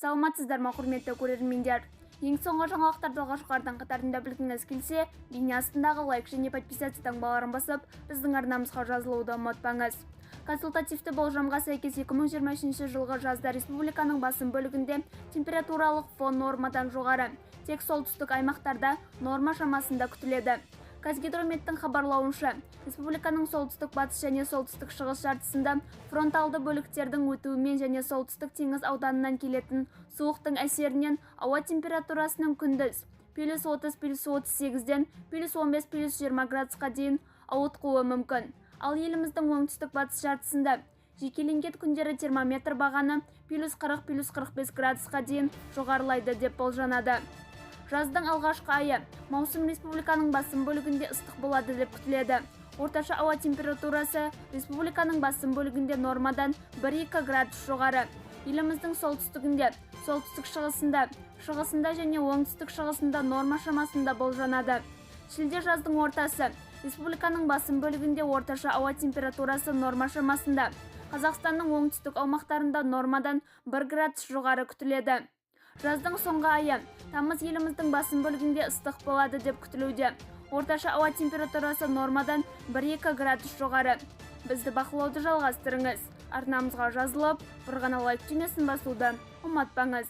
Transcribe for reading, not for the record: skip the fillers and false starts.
Саламатсыздар ма, құрметті көрермендер? Ең соңғы жаңалықтарды алғашқылардың қатарында білгіңіз келсе, бейне астындағы лайк және подписация таңбаларын басып, біздің арнамызға жазылуды ұмытпаңыз. Консультативті болжамға сәйкес 2023 жылғы жазда республиканың басым бөлігінде температуралық фон нормадан жоғары, тек солтүстік аймақтарда норма шамасында күтіледі. Қазгидрометтің хабарлауынша, республиканың солтүстік батыс және солтүстік шығыс жартысында фронталды бөліктердің өтуімен және солтүстік теңіз ауданынан келетін суықтың әсерінен ауа температурасының күндіз +30-+38-ден +15-+20 градусқа дейін ауытқуы мүмкін. Ал еліміздің оңтүстік батыс жартысында жекеленген күндері термометр бағаны +40-+45 градусқа дейін жоғарылайды деп болжанады. Жаздың алғашқы айы маусым республиканың басым бөлігінде ыстық болады деп күтіледі. Орташа ауа температурасы республиканың басым бөлігінде нормадан 1-2 градус жоғары. Еліміздің солтүстігінде, солтүстік шығысында және оңтүстік шығысында норма шамасында болжанады. Шілде жаздың ортасы республиканың басым бөлігінде орташа ауа температурасы норма шамасында. Қазақстанның оңтүстік аумақтарында нормадан 1 градус жоғары күтіледі. Жаздың соңғы айы тамыз еліміздің басым бөлігінде ыстық болады деп күтілуде. Орташа ауа температурасы нормадан 1-2 градус жоғары. Бізді бақылауды жалғастырыңыз. Арнамызға жазылып, бір ғана лайк түймесін басуды ұмытпаңыз.